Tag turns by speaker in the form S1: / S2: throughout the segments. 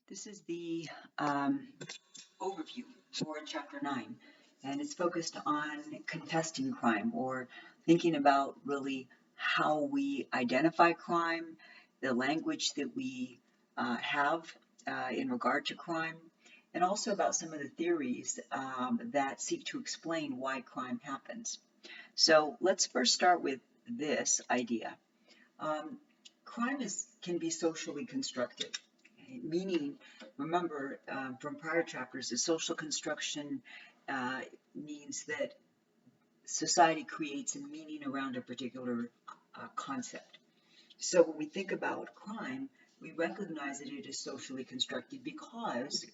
S1: This is the overview for Chapter 9, and it's focused on contesting crime or thinking about really how we identify crime, the language that we have in regard to crime, and also about some of the theories that seek to explain why crime happens. So let's first start with this idea. Um, Crime can be socially constructed, meaning, remember from prior chapters, the social construction uh, means that society creates a meaning around a particular concept. So when we think about crime, we recognize that it is socially constructed because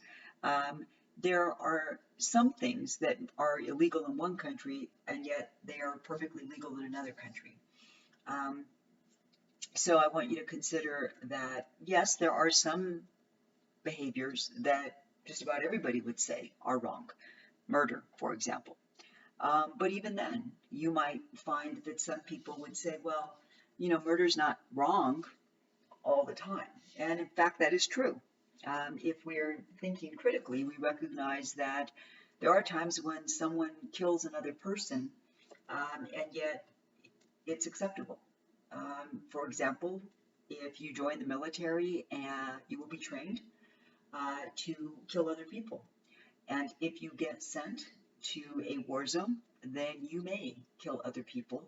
S1: um, there are some things that are illegal in one country and yet they are perfectly legal in another country. Um, so I want you to consider that, yes, there are some behaviors that just about everybody would say are wrong. Murder, for example. But even then, you might find that some people would say, well, murder's not wrong all the time. And in fact, that is true. If we're thinking critically, we recognize that there are times when someone kills another person, and yet it's acceptable. For example, if you join the military, and you will be trained to kill other people. And if you get sent to a war zone, then you may kill other people,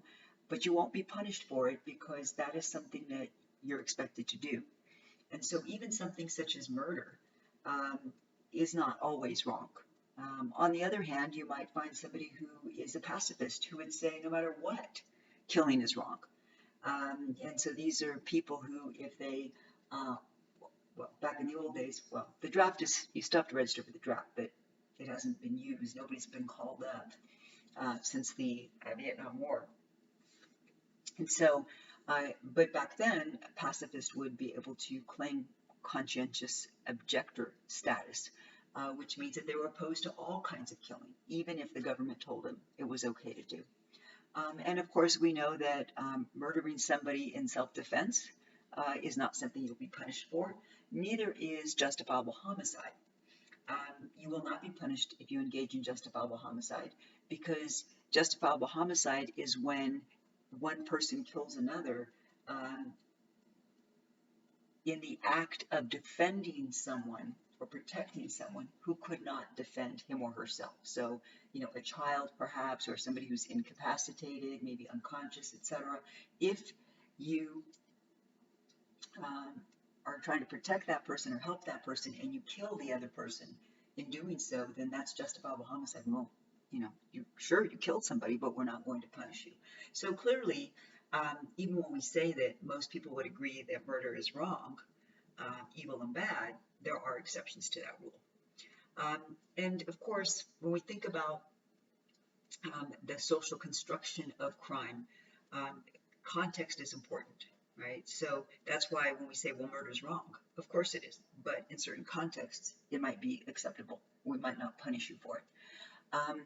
S1: but you won't be punished for it because that is something that you're expected to do. And so even something such as murder um, is not always wrong. On the other hand, you might find somebody who is a pacifist who would say no matter what, killing is wrong. And so these are people who, if they uh, well, back in the old days, well, the draft is, you still have to register for the draft, but it hasn't been used. Nobody's been called up since the Vietnam War. And so, but back then, pacifists would be able to claim conscientious objector status, which means that they were opposed to all kinds of killing, even if the government told them it was okay to do. And of course, we know that murdering somebody in self-defense is not something you'll be punished for. Neither is justifiable homicide. You will not be punished if you engage in justifiable homicide because justifiable homicide is when one person kills another um, in the act of defending someone or protecting someone who could not defend him or herself. So, a child perhaps, or somebody who's incapacitated, maybe unconscious, etc. If you um, are trying to protect that person or help that person and you kill the other person in doing so, then that's justifiable homicide. Well, you killed somebody, but we're not going to punish you. So clearly, even when we say that most people would agree that murder is wrong, evil and bad, there are exceptions to that rule. And of course, when we think about the social construction of crime, um, context is important, right? So that's why when we say, well, murder is wrong, of course it is. But in certain contexts, it might be acceptable. We might not punish you for it. Um,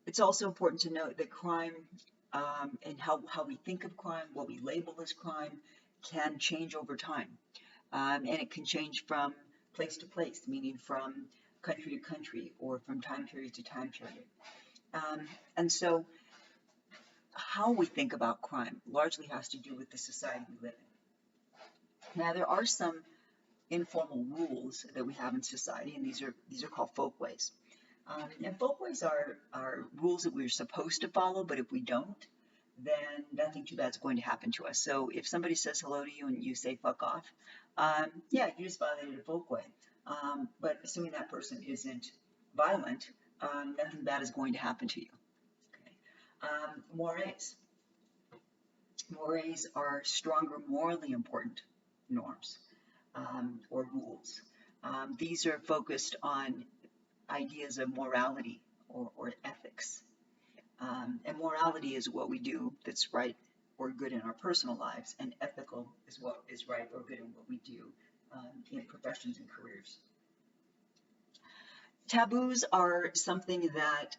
S1: it's also important to note that crime and how we think of crime, what we label as crime, can change over time. And it can change from place to place, meaning from country to country or from time period to time period. And so how we think about crime largely has to do with the society we live in. Now, there are some informal rules that we have in society, and these are called folkways. And folkways are rules that we're supposed to follow, but if we don't, then nothing too bad is going to happen to us. So if somebody says hello to you and you say fuck off, yeah, you just violated a folkway. But assuming that person isn't violent, nothing bad is going to happen to you. Okay. Mores. Mores are stronger, morally important norms or rules. These are focused on ideas of morality or ethics. And morality is what we do that's right or good in our personal lives, and ethical is what is right or good in what we do in professions and careers. Taboos are something that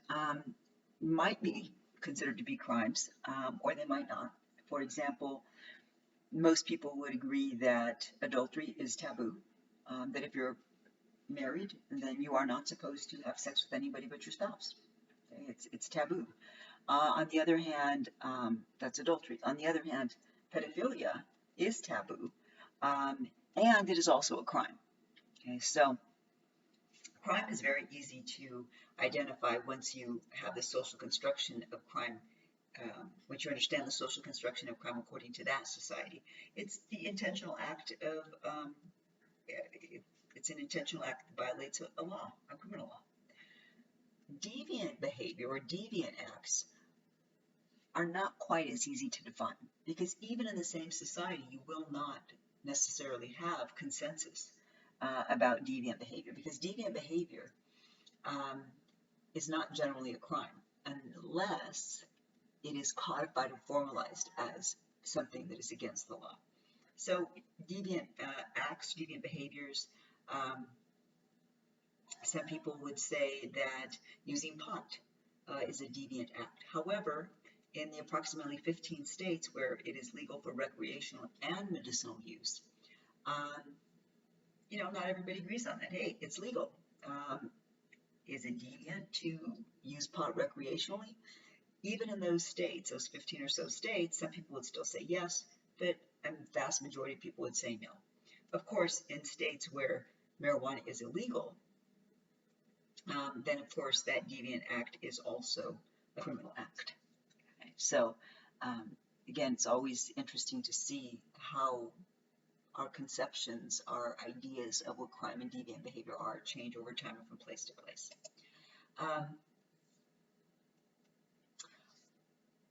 S1: might be considered to be crimes, or they might not. For example, most people would agree that adultery is taboo, that if you're married, then you are not supposed to have sex with anybody but your spouse. Okay? It's taboo. On the other hand, that's adultery. On the other hand, pedophilia is taboo, and it is also a crime. Okay, so crime is very easy to identify once you have the social construction of crime. Once you understand the social construction of crime according to that society, it's the intentional act of it's an intentional act that violates a law, a criminal law. Deviant behavior or deviant acts are not quite as easy to define, because even in the same society, you will not necessarily have consensus about deviant behavior, because deviant behavior is not generally a crime unless it is codified or formalized as something that is against the law. So deviant acts, deviant behaviors, some people would say that using pot is a deviant act. However, in the approximately 15 states where it is legal for recreational and medicinal use, not everybody agrees on that. Hey, it's legal. Is it deviant to use pot recreationally? Even in those states, those 15 or so states, some people would still say yes, but a vast majority of people would say no. Of course, in states where marijuana is illegal, then of course that deviant act is also a criminal act. Okay? So again, it's always interesting to see how our conceptions, our ideas of what crime and deviant behavior are change over time and from place to place.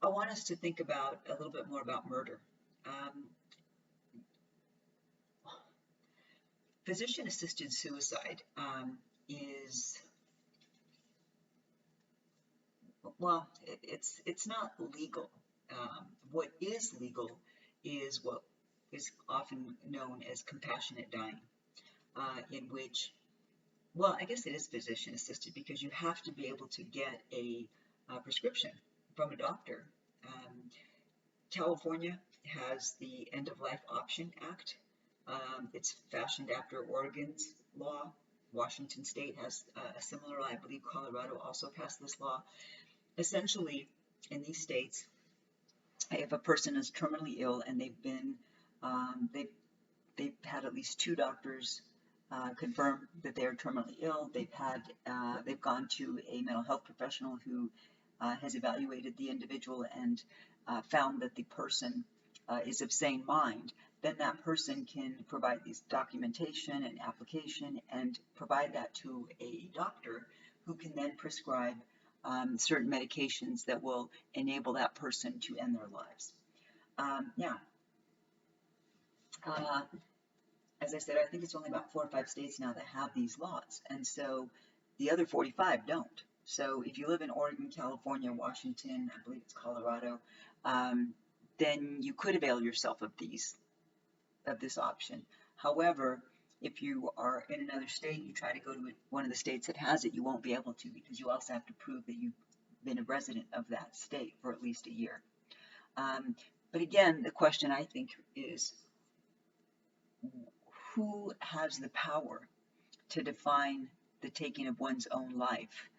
S1: I want us to think about a little bit more about murder. Physician-assisted suicide is, well, it's not legal. What is legal is what is often known as compassionate dying, in which, well, I guess it is physician-assisted because you have to be able to get a prescription from a doctor. California has the End of Life Option Act. It's fashioned after Oregon's law. Washington State has a similar law. I believe Colorado also passed this law. Essentially, in these states, if a person is terminally ill and they've had at least 2 doctors confirm that they are terminally ill, they've gone to a mental health professional who has evaluated the individual and found that the person is of sane mind, then that person can provide these documentation and application and provide that to a doctor who can then prescribe certain medications that will enable that person to end their lives. As I said, I think it's only about 4 or 5 states now that have these laws, and so the other 45 don't. So if you live in Oregon, California, Washington, I believe it's Colorado, then you could avail yourself of this option. However, if you are in another state, you try to go to one of the states that has it, you won't be able to, because you also have to prove that you've been a resident of that state for at least a year. But again, the question I think is, who has the power to define the taking of one's own life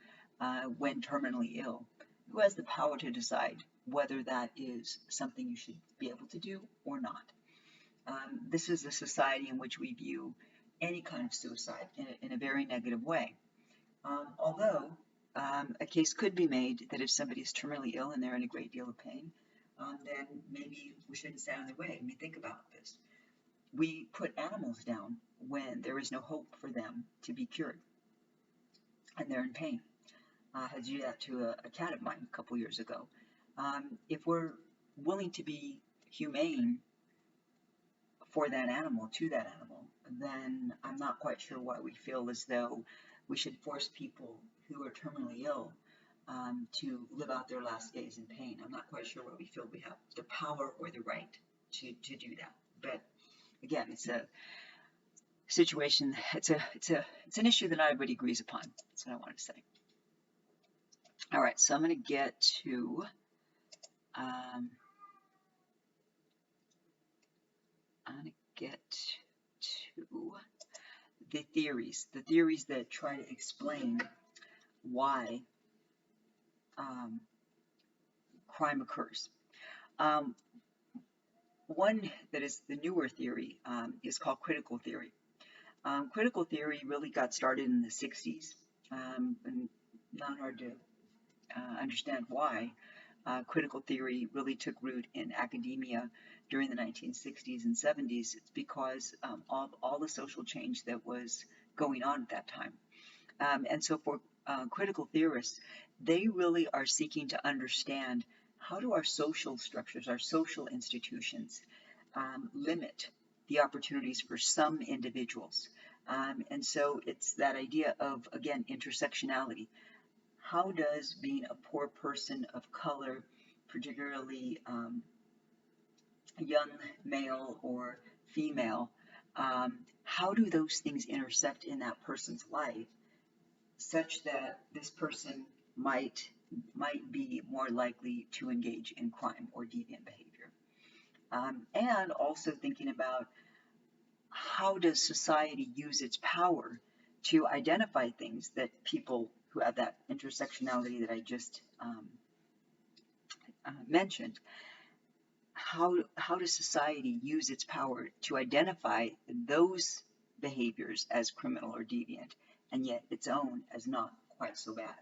S1: when terminally ill? Who has the power to decide whether that is something you should be able to do or not? This is a society in which we view any kind of suicide in a very negative way. Although a case could be made that if somebody is terminally ill and they're in a great deal of pain, then maybe we shouldn't stand in their way. I mean, think about this. We put animals down when there is no hope for them to be cured, and they're in pain. I had to do that to a cat of mine a couple years ago. If we're willing to be humane for that animal, to that animal, then I'm not quite sure why we feel as though we should force people who are terminally ill to live out their last days in pain. I'm not quite sure why we feel we have the power or the right to do that. But again, it's a situation, it's an issue that not everybody agrees upon. That's what I wanted to say. All right, so I'm going to get to the theories that try to explain why crime occurs. Um, one that is the newer theory is called critical theory. Critical theory really got started in the 60s, and not hard to understand why. Critical theory really took root in academia during the 1960s and 70s. It's because of all the social change that was going on at that time. And so for critical theorists, they really are seeking to understand how do our social structures, our social institutions, limit the opportunities for some individuals. And so it's that idea of, again, intersectionality. How does being a poor person of color, particularly a young male or female, how do those things intersect in that person's life such that this person might be more likely to engage in crime or deviant behavior? And also thinking about how does society use its power to identify things that people who have that intersectionality that I just mentioned, how does society use its power to identify those behaviors as criminal or deviant, and yet its own as not quite so bad?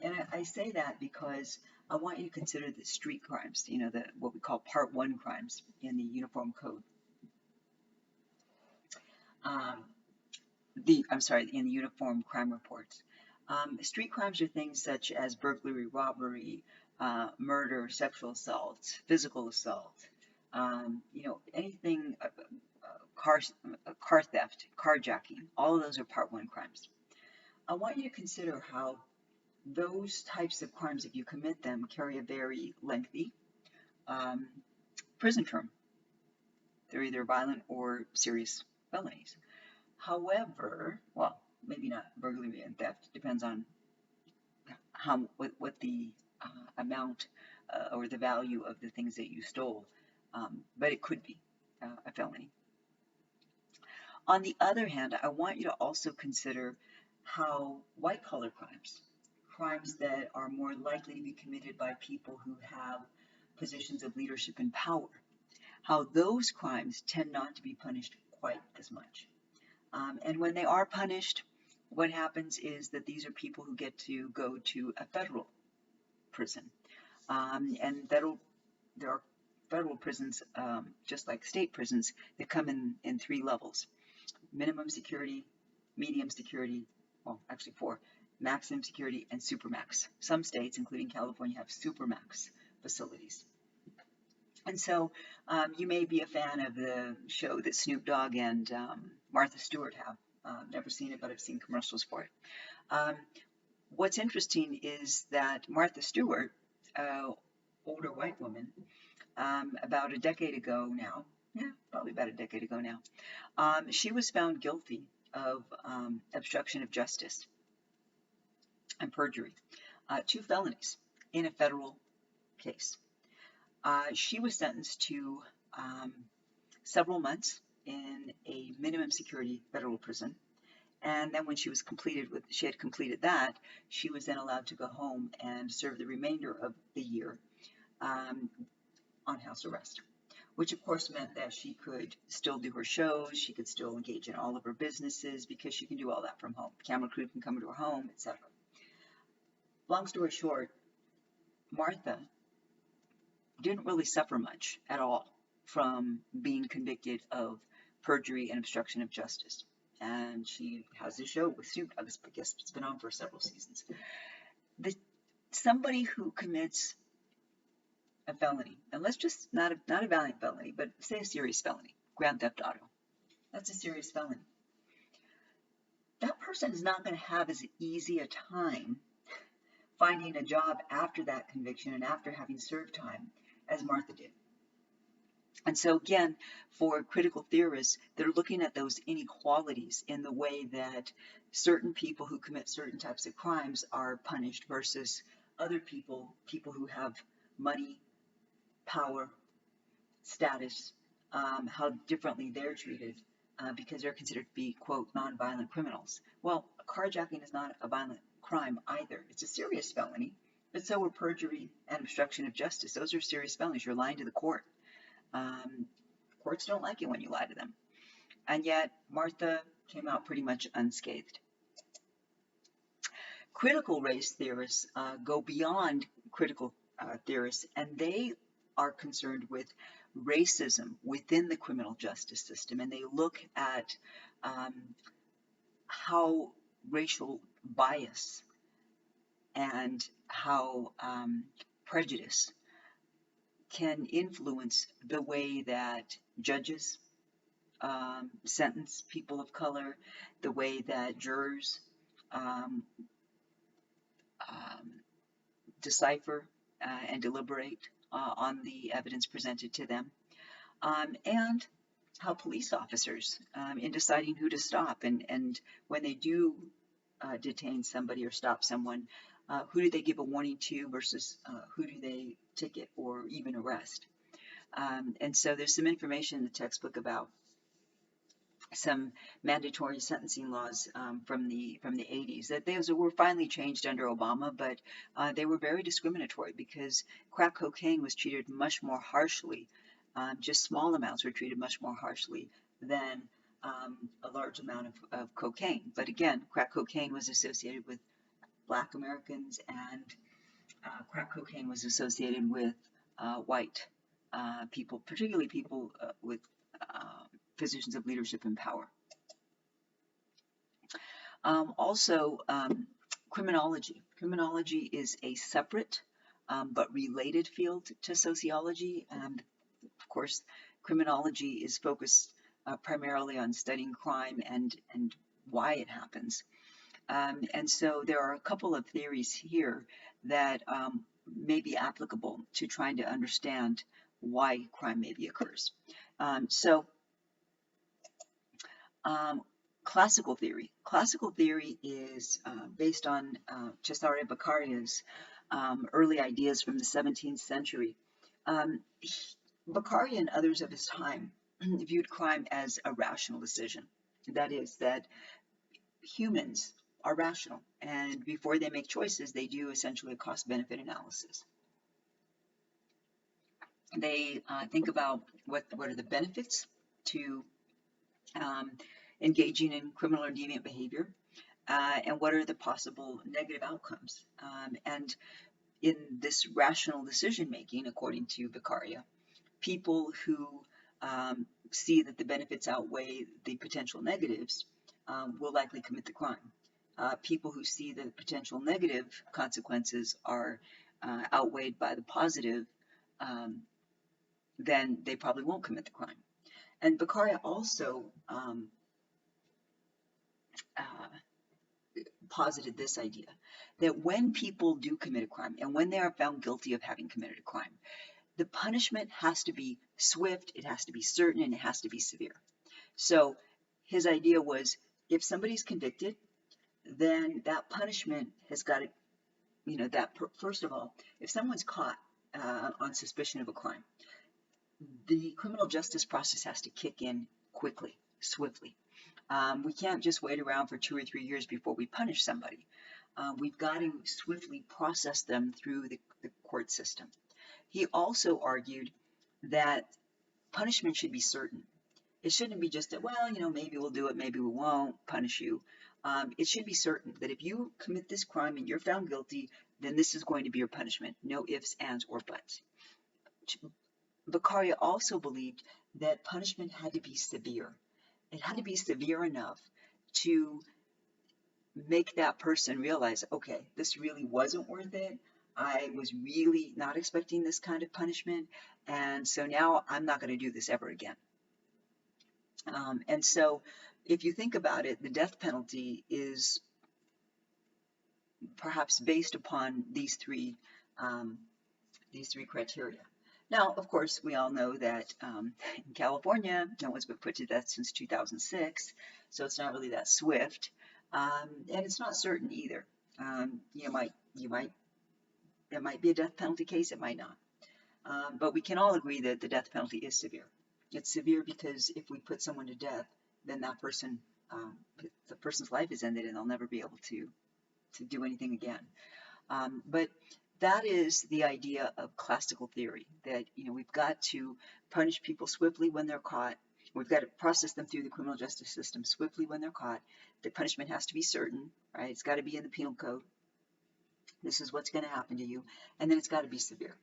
S1: And I say that because I want you to consider the street crimes, what we call Part 1 crimes in the Uniform Code. In the Uniform Crime Reports. Street crimes are things such as burglary, robbery, murder, sexual assault, physical assault, anything, car theft, carjacking, all of those are Part 1 crimes. I want you to consider how those types of crimes, if you commit them, carry a very lengthy prison term. They're either violent or serious felonies. However, well, maybe not burglary and theft, depends on what the amount or the value of the things that you stole, but it could be a felony. On the other hand, I want you to also consider how white-collar crimes that are more likely to be committed by people who have positions of leadership and power, how those crimes tend not to be punished quite as much. And when they are punished, what happens is that these are people who get to go to a federal prison. And there are federal prisons, just like state prisons, that come in 3 levels: minimum security, medium security, well, actually 4, maximum security, and supermax. Some states, including California, have supermax facilities. And so you may be a fan of the show that Snoop Dogg and Martha Stewart have. Never seen it, but I've seen commercials for it. What's interesting is that Martha Stewart, older white woman, about a decade ago now, probably about a decade ago now, she was found guilty of obstruction of justice and perjury, 2 felonies in a federal case. She was sentenced to several months in a minimum security federal prison. And then when she had completed that, she was then allowed to go home and serve the remainder of the year on house arrest, which of course meant that she could still do her shows, she could still engage in all of her businesses because she can do all that from home. Camera crew can come to her home, etc. Long story short, Martha didn't really suffer much at all from being convicted of perjury and obstruction of justice. And she has a show with Snoop Dogg. I guess it's been on for several seasons. Somebody who commits a felony, and let's just not a violent felony, but say a serious felony, grand theft auto. That's a serious felony. That person is not going to have as easy a time finding a job after that conviction and after having served time as Martha did. And so again, for critical theorists, they're looking at those inequalities in the way that certain people who commit certain types of crimes are punished versus other people who have money, power, status, how differently they're treated because they're considered to be, quote, nonviolent criminals. Well, carjacking is not a violent crime either. It's a serious felony, but so are perjury and obstruction of justice. Those are serious felonies. You're lying to the court. Courts don't like it when you lie to them. And yet, Martha came out pretty much unscathed. Critical race theorists go beyond critical theorists, and they are concerned with racism within the criminal justice system, and they look at how racial bias and how prejudice can influence the way that judges sentence people of color, the way that jurors decipher and deliberate on the evidence presented to them, and how police officers, in deciding who to stop, and when they do detain somebody or stop someone, who do they give a warning to versus who do they ticket or even arrest. And so there's some information in the textbook about some mandatory sentencing laws from the 80s that those were finally changed under Obama, but they were very discriminatory because crack cocaine was treated much more harshly. Just small amounts were treated much more harshly than a large amount of cocaine. But again, crack cocaine was associated with Black Americans, and crack cocaine was associated with white people, particularly people with positions of leadership and power. Also, criminology. Criminology is a separate but related field to sociology. And of course, criminology is focused primarily on studying crime and why it happens. And so there are a couple of theories here that may be applicable to trying to understand why crime maybe occurs. Classical theory. Classical theory is based on Cesare Beccaria's early ideas from the 17th century. Beccaria and others of his time viewed crime as a rational decision. That is, that humans are rational, and before they make choices, they do essentially a cost-benefit analysis. They think about what are the benefits to engaging in criminal or deviant behavior, and what are the possible negative outcomes. And in this rational decision making, according to Beccaria, people who see that the benefits outweigh the potential negatives will likely commit the crime. People who see the potential negative consequences are outweighed by the positive, then they probably won't commit the crime. And Beccaria also posited this idea that when people do commit a crime and when they are found guilty of having committed a crime, the punishment has to be swift, it has to be certain, and it has to be severe. So his idea was, if somebody's convicted, then that punishment has got to, first of all, if someone's caught on suspicion of a crime, the criminal justice process has to kick in quickly, swiftly. We can't just wait around for 2 or 3 years before we punish somebody. We've got to swiftly process them through the court system. He also argued that punishment should be certain. It shouldn't be just that, well, maybe we'll do it, maybe we won't punish you. It should be certain that if you commit this crime and you're found guilty, then this is going to be your punishment. No ifs, ands, or buts. Beccaria also believed that punishment had to be severe. It had to be severe enough to make that person realize, okay, this really wasn't worth it. I was really not expecting this kind of punishment, and so now I'm not going to do this ever again. And so if you think about it, the death penalty is perhaps based upon these three criteria. Now, of course, we all know that in California, no one's been put to death since 2006, so it's not really that swift, and it's not certain either. It might be a death penalty case, it might not. But we can all agree that the death penalty is severe. It's severe because if we put someone to death, then that person, the person's life is ended and they'll never be able to do anything again. But that is the idea of classical theory, that we've got to punish people swiftly when they're caught. We've got to process them through the criminal justice system swiftly when they're caught. The punishment has to be certain, right? It's got to be in the penal code. This is what's going to happen to you, and then it's got to be severe.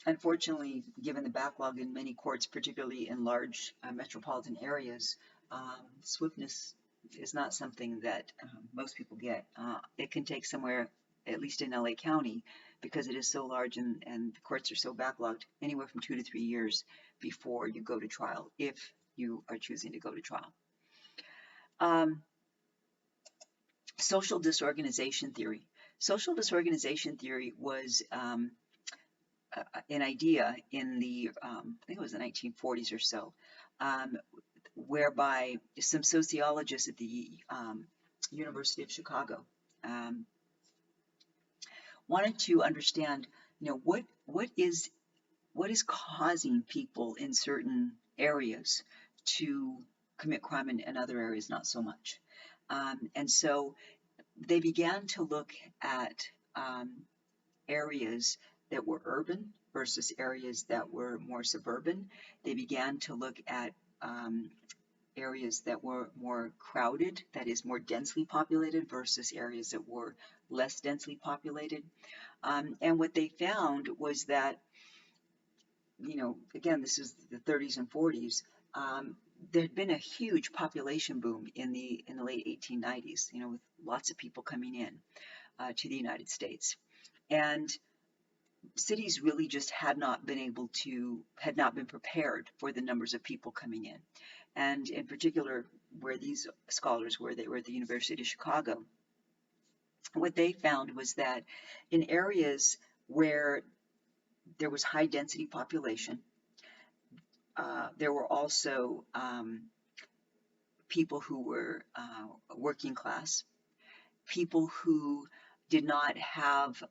S1: Unfortunately, given the backlog in many courts, particularly in large metropolitan areas, swiftness is not something that most people get. It can take somewhere, at least in LA County, because it is so large and the courts are so backlogged, anywhere from 2 to 3 years before you go to trial, if you are choosing to go to trial. Social disorganization theory. Social disorganization theory was an idea in the, I think it was the 1940s or so, whereby some sociologists at the University of Chicago wanted to understand, what is causing people in certain areas to commit crime and other areas not so much. And so they began to look at areas that were urban versus areas that were more suburban. They began to look at areas that were more crowded, that is more densely populated, versus areas that were less densely populated. And what they found was that, again, this is the 30s and 40s, there had been a huge population boom in the late 1890s, with lots of people coming in to the United States. And cities really just had not been prepared for the numbers of people coming in. And in particular, where these scholars were, they were at the University of Chicago. What they found was that in areas where there was high density population, there were also people who were working class, people who did not have,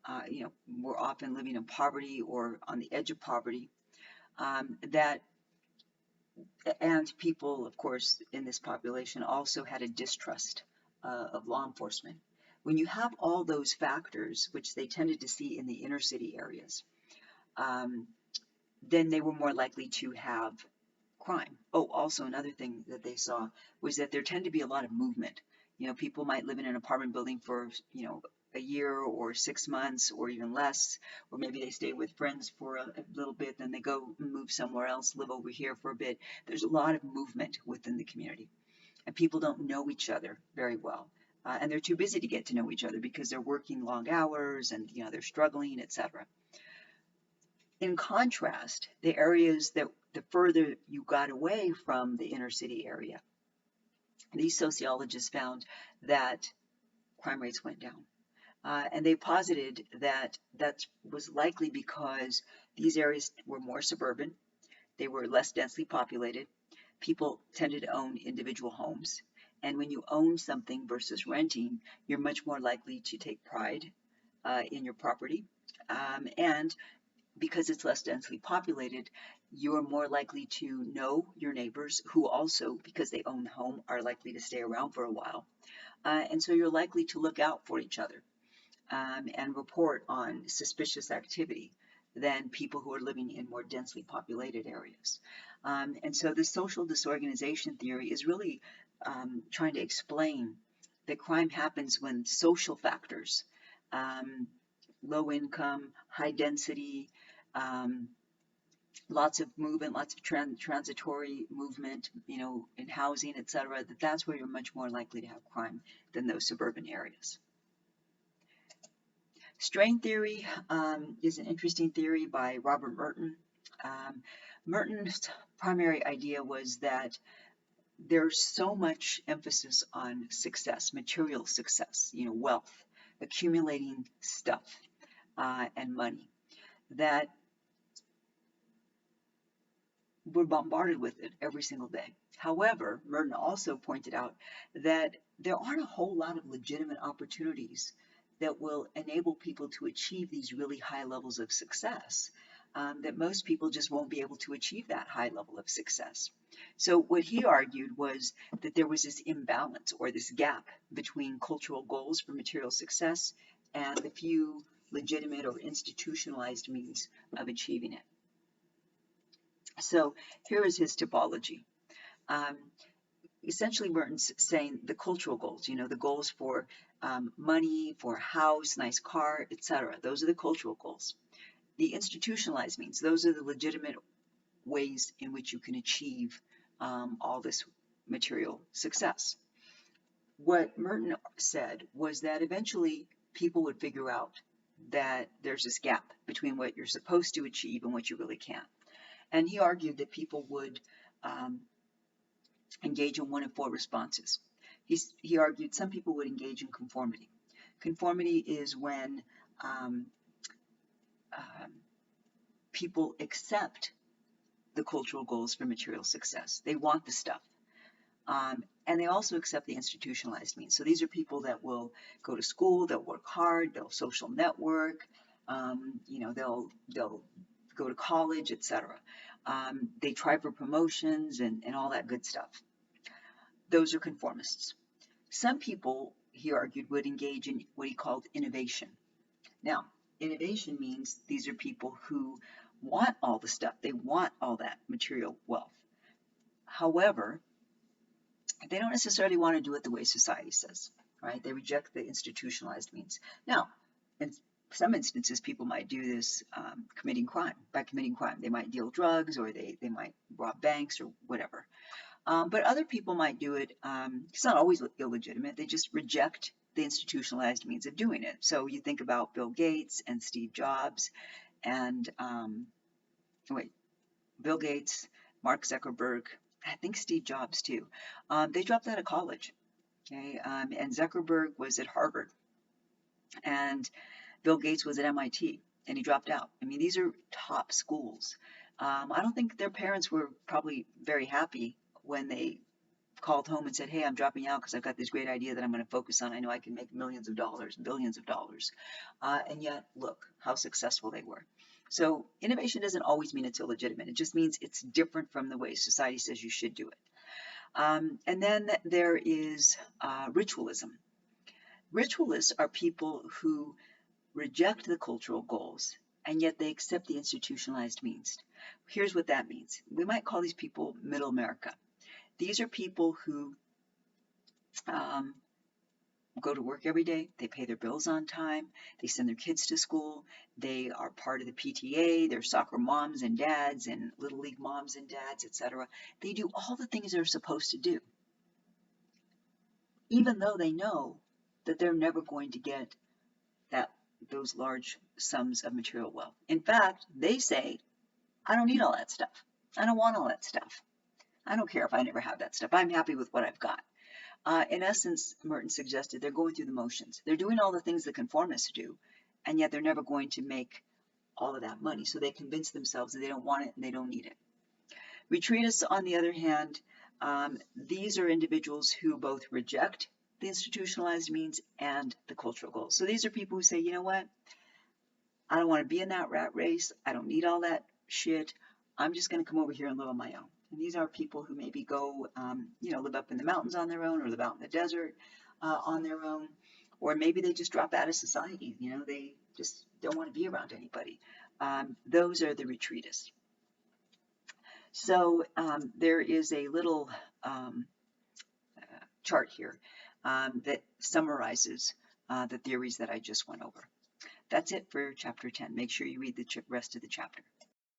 S1: were often living in poverty or on the edge of poverty, and people, of course, in this population also had a distrust of law enforcement. When you have all those factors, which they tended to see in the inner city areas, then they were more likely to have crime. Oh, also another thing that they saw was that there tended to be a lot of movement. People might live in an apartment building for, a year or 6 months or even less, or maybe they stay with friends for a little bit, then they go move somewhere else, live over here for a bit. There's a lot of movement within the community, and people don't know each other very well. And they're too busy to get to know each other because they're working long hours and, they're struggling, etc. In contrast, the areas that the further you got away from the inner city area, these sociologists found that crime rates went down. And they posited that that was likely because these areas were more suburban, they were less densely populated, people tended to own individual homes, and when you own something versus renting, you're much more likely to take pride in your property, and because it's less densely populated, you're more likely to know your neighbors, who also, because they own the home, are likely to stay around for a while. And so you're likely to look out for each other and report on suspicious activity than people who are living in more densely populated areas. And so the social disorganization theory is really trying to explain that crime happens when social factors, low income, high density, lots of movement, lots of transitory movement, in housing, etc., that's where you're much more likely to have crime than those suburban areas. Strain theory is an interesting theory by Robert Merton. Merton's primary idea was that there's so much emphasis on success, material success, wealth, accumulating stuff and money, that we're bombarded with it every single day. However, Merton also pointed out that there aren't a whole lot of legitimate opportunities that will enable people to achieve these really high levels of success, that most people just won't be able to achieve that high level of success. So what he argued was that there was this imbalance or this gap between cultural goals for material success and the few legitimate or institutionalized means of achieving it. So here is his typology. Essentially, Merton's saying the cultural goals, the goals for money, for a house, nice car, etc. Those are the cultural goals. The institutionalized means, those are the legitimate ways in which you can achieve all this material success. What Merton said was that eventually people would figure out that there's this gap between what you're supposed to achieve and what you really can. And he argued that people would engage in one of four responses. He argued some people would engage in conformity. Conformity is when people accept the cultural goals for material success. They want the stuff. And they also accept the institutionalized means. So these are people that will go to school, they'll work hard, they'll social network, they'll go to college, etc. They try for promotions and all that good stuff. Those are conformists. Some people, he argued, would engage in what he called innovation. Now, innovation means these are people who want all the stuff. They want all that material wealth. However, they don't necessarily want to do it the way society says, right? They reject the institutionalized means. Now, in some instances, people might do this committing crime. By committing crime, they might deal drugs or they might rob banks or whatever. But other people might do it, it's not always illegitimate, they just reject the institutionalized means of doing it. So you think about Bill Gates and Steve Jobs and, Bill Gates, Mark Zuckerberg, I think Steve Jobs too. They dropped out of college, okay? And Zuckerberg was at Harvard and Bill Gates was at MIT and he dropped out. I mean, these are top schools. I don't think their parents were probably very happy when they called home and said, hey, I'm dropping out because I've got this great idea that I'm going to focus on. I know I can make millions of dollars, billions of dollars. And yet, look how successful they were. So innovation doesn't always mean it's illegitimate. It just means it's different from the way society says you should do it. And then there is ritualism. Ritualists are people who reject the cultural goals, and yet they accept the institutionalized means. Here's what that means. We might call these people middle America. These are people who go to work every day, they pay their bills on time, they send their kids to school, they are part of the PTA, they're soccer moms and dads and little league moms and dads, etc. They do all the things they're supposed to do, even though they know that they're never going to get those large sums of material wealth. In fact, they say, I don't need all that stuff. I don't want all that stuff. I don't care if I never have that stuff. I'm happy with what I've got. In essence, Merton suggested they're going through the motions. They're doing all the things that conformists do, and yet they're never going to make all of that money. So they convince themselves that they don't want it and they don't need it. Retreatists, on the other hand, these are individuals who both reject the institutionalized means and the cultural goals. So these are people who say, you know what? I don't want to be in that rat race. I don't need all that shit. I'm just going to come over here and live on my own. And these are people who maybe go, live up in the mountains on their own or live out in the desert on their own. Or maybe they just drop out of society. They just don't want to be around anybody. Those are the retreatists. So there is a little chart here that summarizes the theories that I just went over. That's it for chapter 10. Make sure you read the rest of the chapter.